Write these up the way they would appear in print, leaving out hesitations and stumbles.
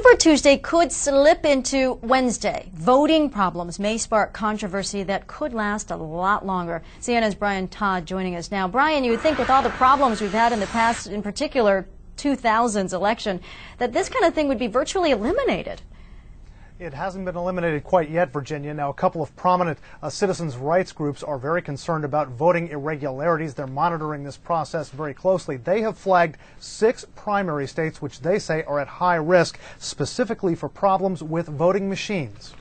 Super Tuesday could slip into Wednesday. Voting problems may spark controversy that could last a lot longer. CNN's Brian Todd joining us now. Brian, you would think with all the problems we've had in the past, in particular 2000's election, that this kind of thing would be virtually eliminated. It hasn't been eliminated quite yet, Virginia. Now, a couple of prominent citizens' rights groups are very concerned about voting irregularities. They're monitoring this process very closely. They have flagged 6 primary states which they say are at high risk, specifically for problems with voting machines.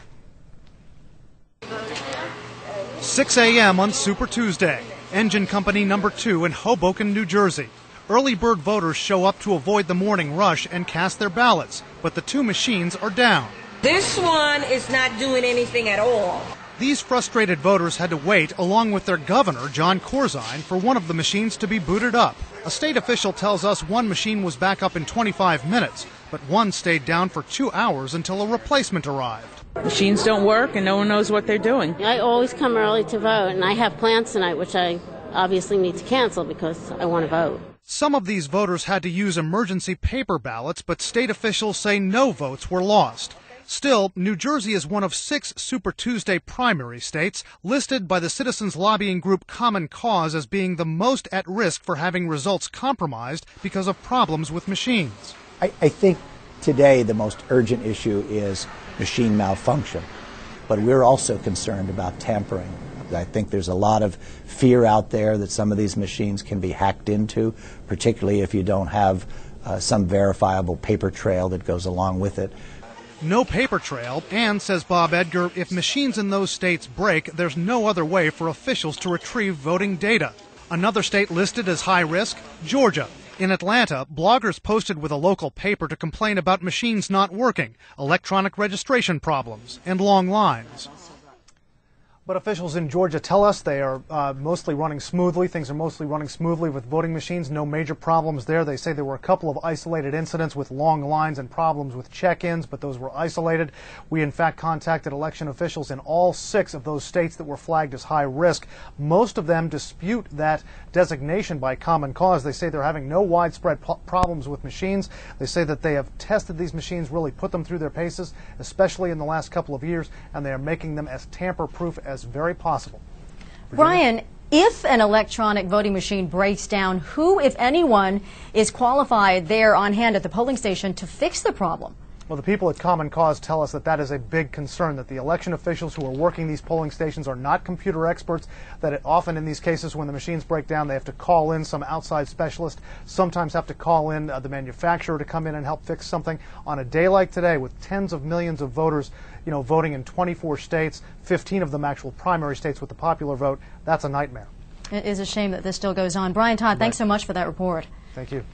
6 a.m. on Super Tuesday, engine company number 2 in Hoboken, New Jersey. Early bird voters show up to avoid the morning rush and cast their ballots, but the 2 machines are down. This one is not doing anything at all. These frustrated voters had to wait, along with their governor, John Corzine, for one of the machines to be booted up. A state official tells us one machine was back up in 25 minutes, but one stayed down for 2 hours until a replacement arrived. Machines don't work and no one knows what they're doing. I always come early to vote, and I have plans tonight, which I obviously need to cancel because I want to vote. Some of these voters had to use emergency paper ballots, but state officials say no votes were lost. Still, New Jersey is one of 6 Super Tuesday primary states listed by the citizens lobbying group Common Cause as being the most at risk for having results compromised because of problems with machines. I think today the most urgent issue is machine malfunction, but we're also concerned about tampering. I think there's a lot of fear out there that some of these machines can be hacked into, particularly if you don't have some verifiable paper trail that goes along with it. No paper trail, and, says Bob Edgar, if machines in those states break, there's no other way for officials to retrieve voting data. Another state listed as high risk, Georgia. In Atlanta, bloggers posted with a local paper to complain about machines not working, electronic registration problems, and long lines. But officials in Georgia tell us they are mostly running smoothly. Things are mostly running smoothly with voting machines. No major problems there. They say there were a couple of isolated incidents with long lines and problems with check-ins, but those were isolated. We, in fact, contacted election officials in all 6 of those states that were flagged as high risk. Most of them dispute that designation by Common Cause. They say they're having no widespread problems with machines. They say that they have tested these machines, really put them through their paces, especially in the last couple of years, and they are making them as tamper-proof as very possible. Virginia? Brian, if an electronic voting machine breaks down, who, if anyone, is qualified there on hand at the polling station to fix the problem? Well, the people at Common Cause tell us that that is a big concern, that the election officials who are working these polling stations are not computer experts, that often in these cases when the machines break down, they have to call in some outside specialist, sometimes have to call in the manufacturer to come in and help fix something. On a day like today, with tens of millions of voters, voting in 24 states, 15 of them actual primary states with the popular vote, that's a nightmare. It is a shame that this still goes on. Brian Todd, thanks so much for that report. Thank you.